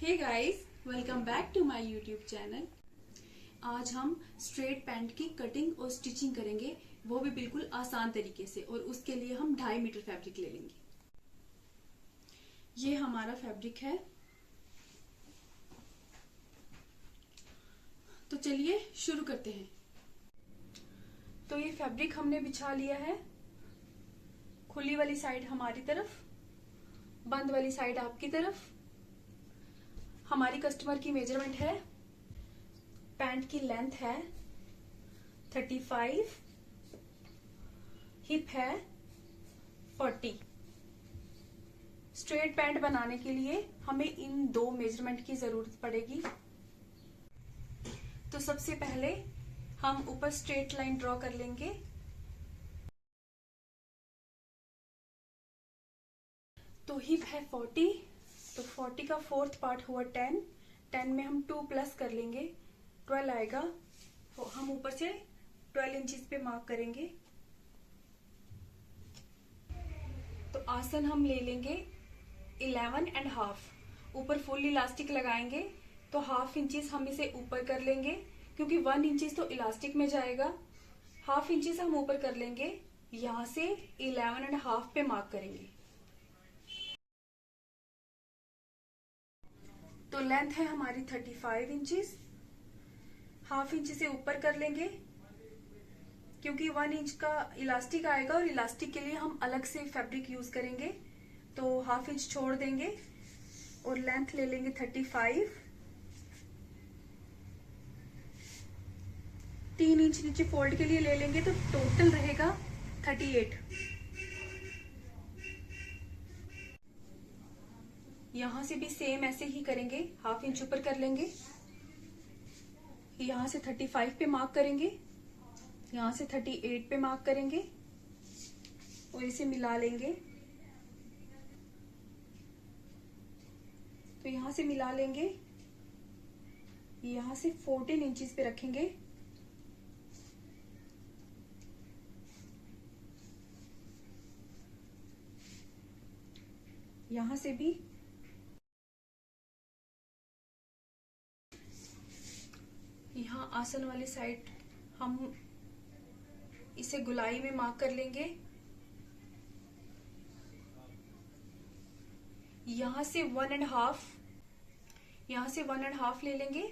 Hey guys, welcome back to my YouTube channel. आज हम straight pant की cutting और स्टिचिंग करेंगे, वो भी बिल्कुल आसान तरीके से। और उसके लिए हम 2.5 मीटर फैब्रिक ले लेंगे। ये हमारा फैब्रिक है। तो चलिए शुरू करते हैं। तो ये फैब्रिक हमने बिछा लिया है। खुली वाली साइड हमारी तरफ, बंद वाली साइड आपकी तरफ। हमारी कस्टमर की मेजरमेंट है, पैंट की लेंथ है 35, हिप है 40। स्ट्रेट पैंट बनाने के लिए हमें इन दो मेजरमेंट की जरूरत पड़ेगी। तो सबसे पहले हम ऊपर स्ट्रेट लाइन ड्रॉ कर लेंगे। तो हिप है 40, तो 40 का फोर्थ पार्ट हुआ 10। 10 में हम 2 प्लस कर लेंगे, 12 आएगा। तो हम ऊपर से 12 इंचेस पे मार्क करेंगे। तो आसन हम ले लेंगे 11.5। ऊपर फुल इलास्टिक लगाएंगे तो हाफ इंचेस हम इसे ऊपर कर लेंगे, क्योंकि 1 इंचेस तो इलास्टिक में जाएगा। हाफ इंचेस हम ऊपर कर लेंगे, यहां से 11.5 पे मार्क करेंगे। तो लेंथ है हमारी 35 इंचेस। हाफ इंच से ऊपर कर लेंगे, क्योंकि 1 इंच का इलास्टिक आएगा और इलास्टिक के लिए हम अलग से फैब्रिक यूज करेंगे। तो हाफ इंच छोड़ देंगे और लेंथ ले लेंगे 35। 3 इंच नीचे फोल्ड के लिए ले लेंगे, तो टोटल रहेगा 38। यहां से भी सेम ऐसे ही करेंगे, हाफ इंच ऊपर कर लेंगे। यहां से 35 पे मार्क करेंगे, यहां से 38 पे मार्क करेंगे और इसे मिला लेंगे। तो यहां से मिला लेंगे, यहां से 14 इंचेस पे रखेंगे। यहां से भी यहाँ आसन वाली साइड हम इसे गुलाई में मार्क कर लेंगे। यहां से 1.5, यहां से 1.5 ले लेंगे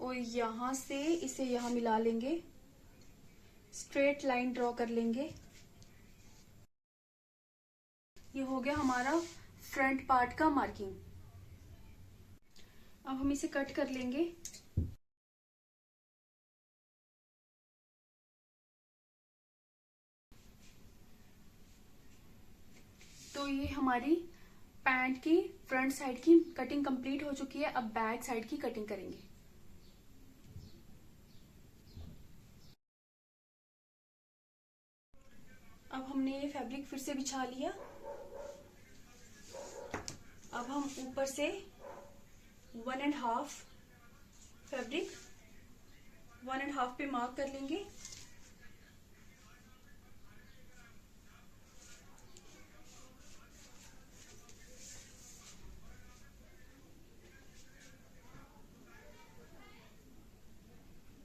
और यहां से इसे यहां मिला लेंगे। स्ट्रेट लाइन ड्रॉ कर लेंगे। ये हो गया हमारा फ्रंट पार्ट का मार्किंग। अब हम इसे कट कर लेंगे। तो ये हमारी पैंट की फ्रंट साइड की कटिंग कंप्लीट हो चुकी है। अब बैक साइड की कटिंग करेंगे। अब हमने ये फैब्रिक फिर से बिछा लिया। अब हम ऊपर से 1.5 फैब्रिक 1.5 पे मार्क कर लेंगे।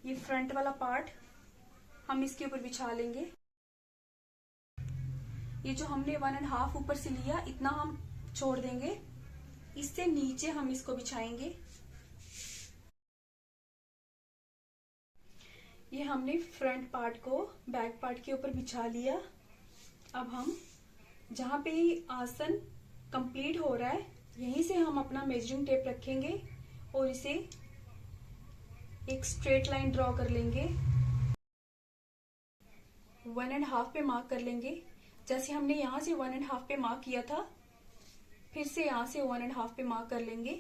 ये फ्रंट वाला पार्ट हम इसके ऊपर बिछा लेंगे। ये जो हमने 1.5 ऊपर से लिया, इतना हम छोड़ देंगे। इससे नीचे हम इसको बिछाएंगे। ये हमने फ्रंट पार्ट को बैक पार्ट के ऊपर बिछा लिया। अब हम जहां पे आसन कंप्लीट हो रहा है, यहीं से हम अपना मेजरिंग टेप रखेंगे और इसे एक स्ट्रेट लाइन ड्रॉ कर लेंगे। 1.5 पे मार्क कर लेंगे। जैसे हमने यहां से 1.5 पे मार्क किया था, फिर से यहां से 1.5 पे मार्क कर लेंगे।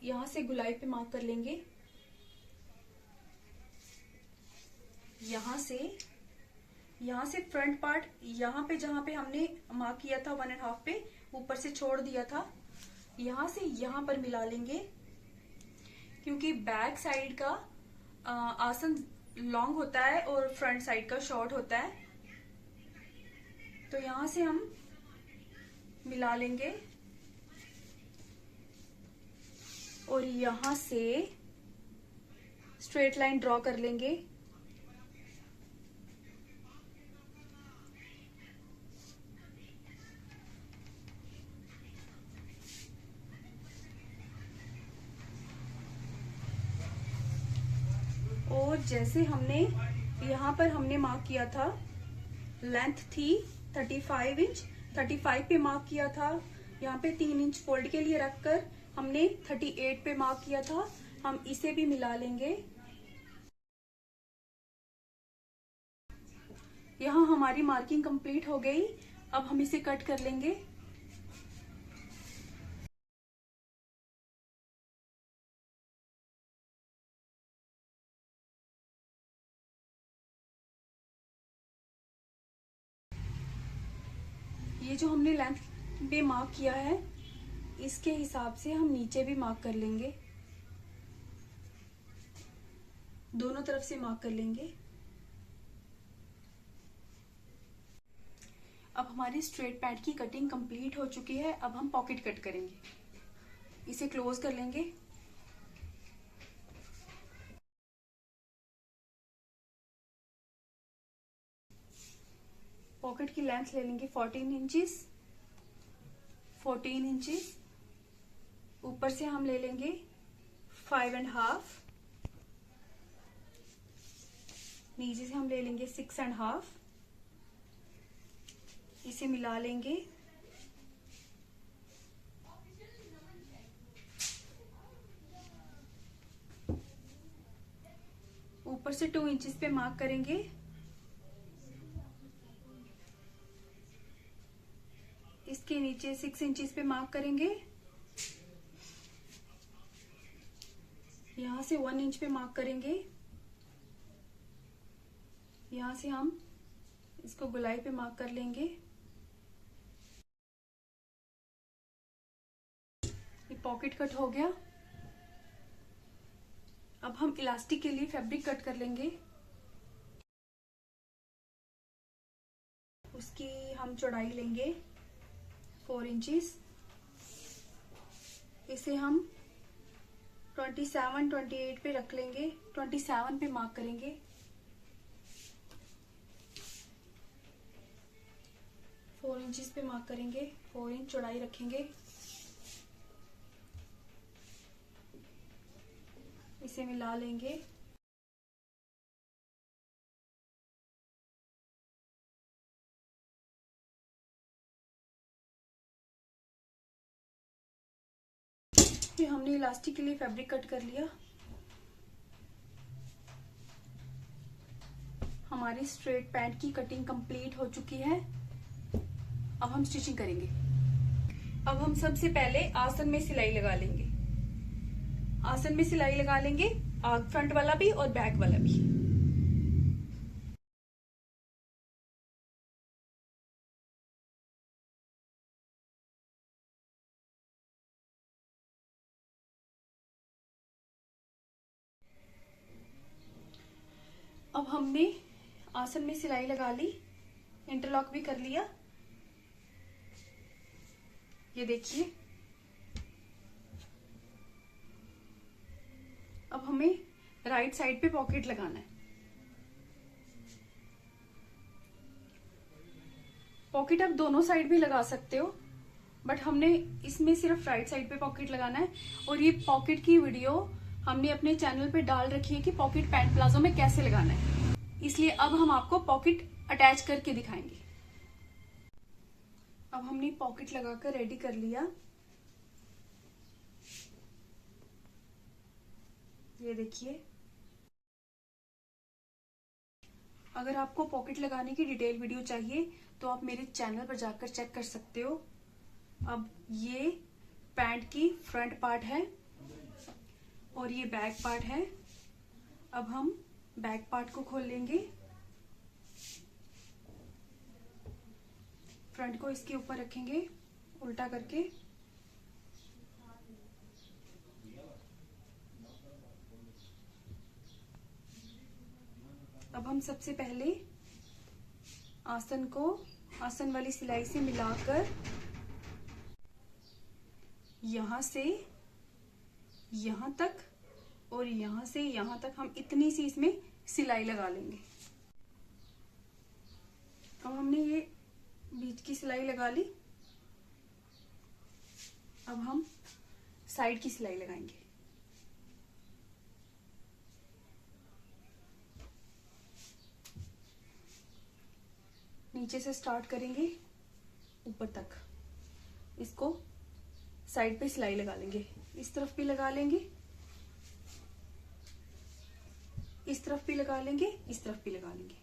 यहां से गुलाई पे मार्क कर लेंगे। यहां से फ्रंट पार्ट, यहां पे जहां पे हमने मार्क किया था 1.5 पे, ऊपर से छोड़ दिया था, यहां से यहां पर मिला लेंगे। क्योंकि बैक साइड का आसन लॉन्ग होता है और फ्रंट साइड का शॉर्ट होता है। तो यहां से हम मिला लेंगे और यहां से स्ट्रेट लाइन ड्रॉ कर लेंगे। और जैसे हमने यहाँ पर हमने मार्क किया था, लेंथ थी 35 इंच, 35 पे मार्क किया था। यहाँ पे 3 इंच फोल्ड के लिए रखकर हमने 38 पे मार्क किया था। हम इसे भी मिला लेंगे। यहाँ हमारी मार्किंग कंप्लीट हो गई। अब हम इसे कट कर लेंगे। ये जो हमने लेंथ पे मार्क किया है, इसके हिसाब से हम नीचे भी मार्क कर लेंगे। दोनों तरफ से मार्क कर लेंगे। अब हमारी स्ट्रेट पैंट की कटिंग कंप्लीट हो चुकी है। अब हम पॉकेट कट करेंगे। इसे क्लोज कर लेंगे। पॉकेट की लेंथ ले लेंगे 14 इंचेस। 14 इंचेस ऊपर से हम ले लेंगे 5.5। नीचे से हम ले लेंगे 6.5। इसे मिला लेंगे। ऊपर से 2 इंचेस पे मार्क करेंगे। इसके नीचे 6 इंचेस पे मार्क करेंगे। यहां से 1 इंच पे मार्क करेंगे। यहां से हम इसको गोलाई पे मार्क कर लेंगे। ये पॉकेट कट हो गया। अब हम इलास्टिक के लिए फैब्रिक कट कर लेंगे। उसकी हम चौड़ाई लेंगे 4 इंचेस। इसे हम 27, 28 पे रख लेंगे। 27 पे मार्क करेंगे। 4 इंचेस पे मार्क करेंगे। 4 इंच चौड़ाई रखेंगे। इसे मिला लेंगे। फिर हमने इलास्टिक के लिए फैब्रिक कट कर लिया। हमारी स्ट्रेट पैंट की कटिंग कंप्लीट हो चुकी है। अब हम स्टिचिंग करेंगे। अब हम सबसे पहले आसन में सिलाई लगा लेंगे। आसन में सिलाई लगा लेंगे, फ्रंट वाला भी और बैक वाला भी। अब हमने आसन में सिलाई लगा ली, इंटरलॉक भी कर लिया। ये देखिए। अब हमें राइट साइड पे पॉकेट लगाना है। पॉकेट आप दोनों साइड भी लगा सकते हो, बट हमने इसमें सिर्फ राइट साइड पे पॉकेट लगाना है। और ये पॉकेट की वीडियो हमने अपने चैनल पे डाल रखी है कि पॉकेट पैंट प्लाजो में कैसे लगाना है, इसलिए अब हम आपको पॉकेट अटैच करके दिखाएंगे। अब हमने पॉकेट लगाकर रेडी कर लिया। ये देखिए। अगर आपको पॉकेट लगाने की डिटेल वीडियो चाहिए तो आप मेरे चैनल पर जाकर चेक कर सकते हो। अब ये पैंट की फ्रंट पार्ट है और ये बैक पार्ट है। अब हम बैक पार्ट को खोल लेंगे। फ्रंट को इसके ऊपर रखेंगे उल्टा करके। अब हम सबसे पहले आसन को आसन वाली सिलाई से मिलाकर यहाँ से यहाँ तक और यहाँ से यहाँ तक हम इतनी सी इसमें सिलाई लगा लेंगे। अब हमने ये बीच की सिलाई लगा ली। अब हम साइड की सिलाई लगाएंगे। नीचे से स्टार्ट करेंगे ऊपर तक, इसको साइड पे सिलाई लगा लेंगे। इस तरफ भी लगा लेंगे, इस तरफ भी लगा लेंगे, इस तरफ भी लगा लेंगे।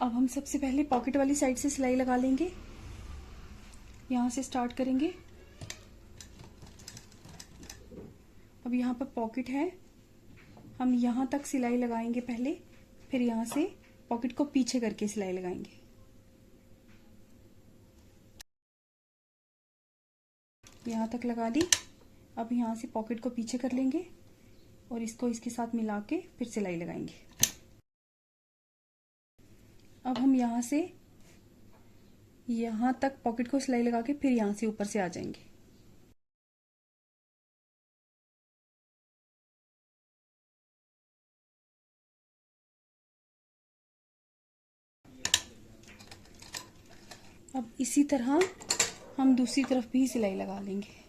अब हम सबसे पहले पॉकेट वाली साइड से सिलाई लगा लेंगे। यहां से स्टार्ट करेंगे। अब यहाँ पर पॉकेट है, हम यहाँ तक सिलाई लगाएंगे पहले, फिर यहाँ से पॉकेट को पीछे करके सिलाई लगाएंगे। यहाँ तक लगा दी। अब यहाँ से पॉकेट को पीछे कर लेंगे और इसको इसके साथ मिला के फिर सिलाई लगाएंगे। अब हम यहाँ से यहाँ तक पॉकेट को सिलाई लगा के फिर यहाँ से ऊपर से आ जाएंगे। अब इसी तरह हम दूसरी तरफ भी सिलाई लगा लेंगे।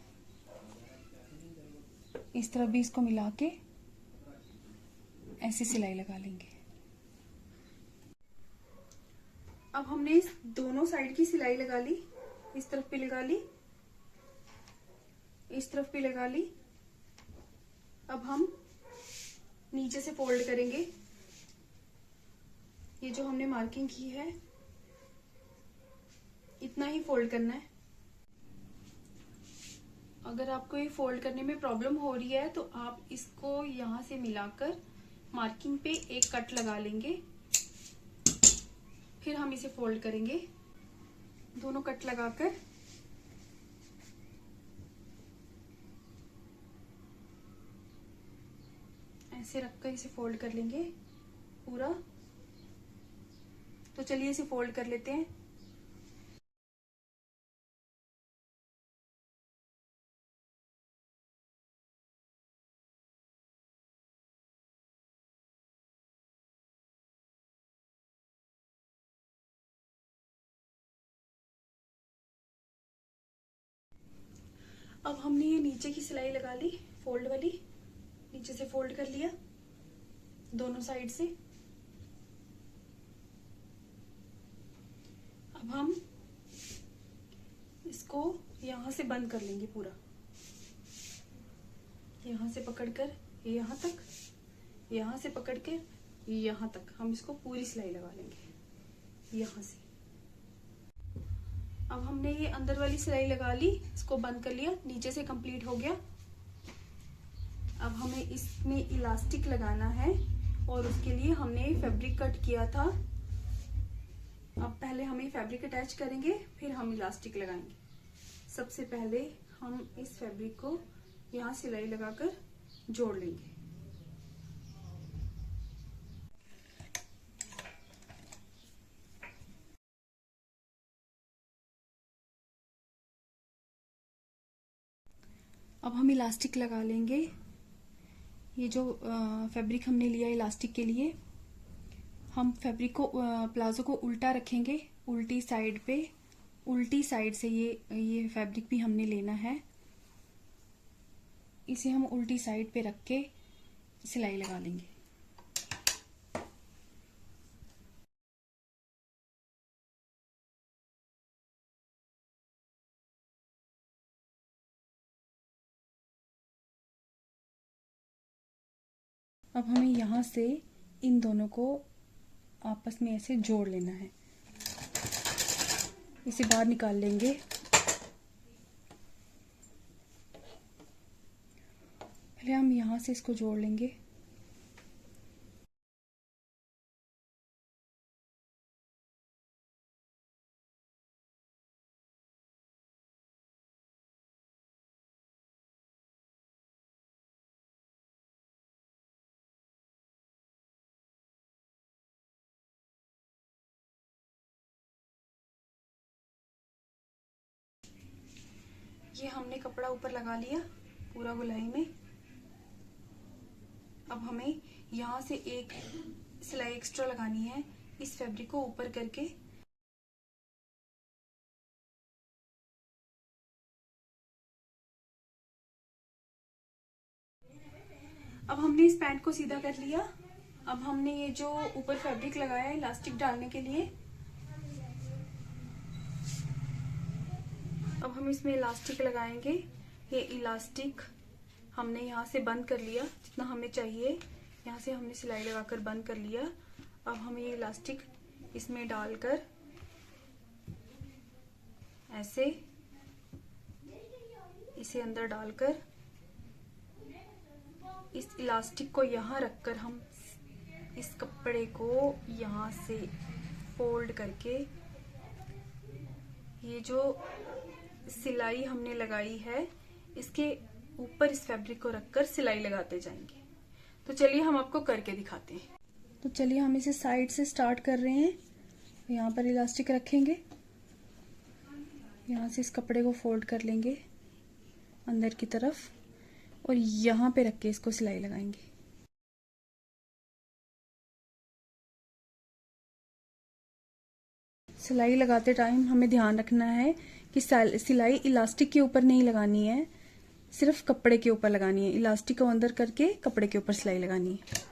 इस तरफ भी इसको मिला के ऐसे सिलाई लगा लेंगे। अब हमने इस दोनों साइड की सिलाई लगा ली। इस तरफ भी लगा ली, इस तरफ भी लगा ली। अब हम नीचे से फोल्ड करेंगे। ये जो हमने मार्किंग की है इतना ही फोल्ड करना है। अगर आपको ये फोल्ड करने में प्रॉब्लम हो रही है तो आप इसको यहाँ से मिलाकर मार्किंग पे एक कट लगा लेंगे, फिर हम इसे फोल्ड करेंगे। दोनों कट लगाकर ऐसे रखकर इसे फोल्ड कर लेंगे पूरा। तो चलिए इसे फोल्ड कर लेते हैं। अब हमने ये नीचे की सिलाई लगा ली, फोल्ड वाली, नीचे से फोल्ड कर लिया दोनों साइड से। अब हम इसको यहां से बंद कर लेंगे पूरा, यहां से पकड़कर यहां तक, यहां से पकड़कर यहां तक हम इसको पूरी सिलाई लगा लेंगे यहां से। अब हमने ये अंदर वाली सिलाई लगा ली, इसको बंद कर लिया, नीचे से कंप्लीट हो गया। अब हमें इसमें इलास्टिक लगाना है और उसके लिए हमने फैब्रिक कट किया था। अब पहले हम ये फैब्रिक अटैच करेंगे, फिर हम इलास्टिक लगाएंगे। सबसे पहले हम इस फैब्रिक को यहाँ सिलाई लगाकर जोड़ लेंगे। अब हम इलास्टिक लगा लेंगे। ये जो फैब्रिक हमने लिया इलास्टिक के लिए, हम फैब्रिक को प्लाजो को उल्टा रखेंगे, उल्टी साइड पे, उल्टी साइड से ये फैब्रिक भी हमने लेना है। इसे हम उल्टी साइड पे रख के सिलाई लगा लेंगे। अब हमें यहाँ से इन दोनों को आपस में ऐसे जोड़ लेना है। इसे बाहर निकाल लेंगे। पहले हम यहाँ से इसको जोड़ लेंगे। ये हमने कपड़ा ऊपर लगा लिया पूरा गोलाई में। अब हमें यहाँ से एक सिलाई एक्स्ट्रा लगानी है इस फैब्रिक को ऊपर करके। अब हमने इस पैंट को सीधा कर लिया। अब हमने ये जो ऊपर फैब्रिक लगाया है इलास्टिक डालने के लिए, अब हम इसमें इलास्टिक लगाएंगे। ये इलास्टिक हमने यहाँ से बंद कर लिया जितना हमें चाहिए, यहाँ से हमने सिलाई लगाकर बंद कर लिया। अब हम ये इलास्टिक इसमें डालकर ऐसे इसे अंदर डालकर इस इलास्टिक को यहाँ रखकर हम इस कपड़े को यहाँ से फोल्ड करके ये जो सिलाई हमने लगाई है इसके ऊपर इस फैब्रिक को रखकर सिलाई लगाते जाएंगे। तो चलिए हम आपको करके दिखाते हैं। तो चलिए हम इसे साइड से स्टार्ट कर रहे हैं। यहाँ पर इलास्टिक रखेंगे, यहाँ से इस कपड़े को फोल्ड कर लेंगे अंदर की तरफ और यहाँ पे रख के इसको सिलाई लगाएंगे। सिलाई लगाते टाइम हमें ध्यान रखना है कि सिलाई इलास्टिक के ऊपर नहीं लगानी है, सिर्फ कपड़े के ऊपर लगानी है। इलास्टिक को अंदर करके कपड़े के ऊपर सिलाई लगानी है।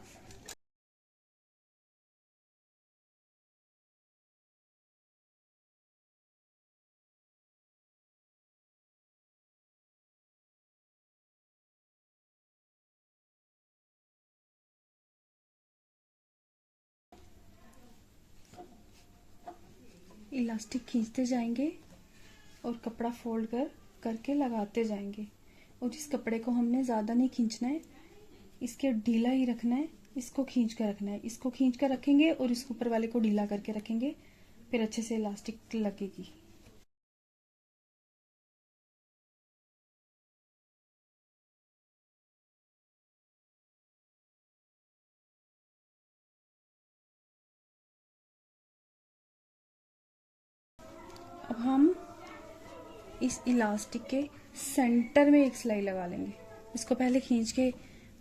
इलास्टिक खींचते जाएंगे और कपड़ा फोल्ड करके लगाते जाएंगे। और जिस कपड़े को हमने ज़्यादा नहीं खींचना है, इसके ढीला ही रखना है, इसको खींच कर रखना है। इसको खींच कर रखेंगे और इसके ऊपर वाले को ढीला करके रखेंगे, फिर अच्छे से इलास्टिक लगेगी। अब हम इस इलास्टिक के सेंटर में एक सिलाई लगा लेंगे। इसको पहले खींच के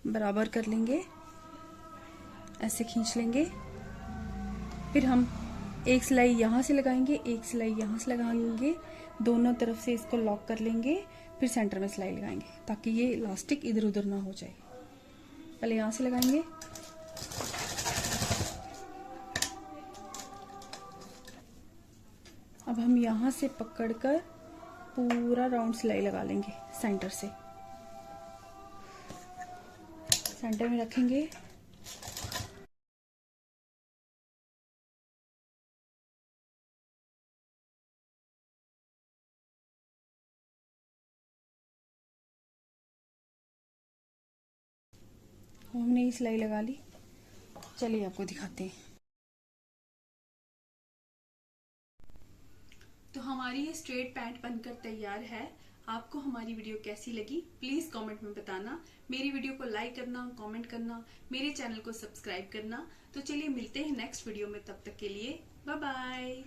बराबर कर लेंगे, ऐसे खींच लेंगे। फिर हम एक सिलाई यहाँ से लगाएंगे, एक सिलाई यहाँ से लगाएंगे, दोनों तरफ से इसको लॉक कर लेंगे, फिर सेंटर में सिलाई लगाएंगे ताकि ये इलास्टिक इधर उधर ना हो जाए। पहले यहाँ से लगाएंगे, अब हम यहाँ से पकड़कर पूरा राउंड सिलाई लगा लेंगे सेंटर से। सेंटर में रखेंगे, हमने ये सिलाई लगा ली। चलिए आपको दिखाते हैं। तो हमारी ये स्ट्रेट पैंट बनकर तैयार है। आपको हमारी वीडियो कैसी लगी प्लीज कमेंट में बताना। मेरी वीडियो को लाइक करना, कमेंट करना, मेरे चैनल को सब्सक्राइब करना। तो चलिए मिलते हैं नेक्स्ट वीडियो में, तब तक के लिए बाय बाय।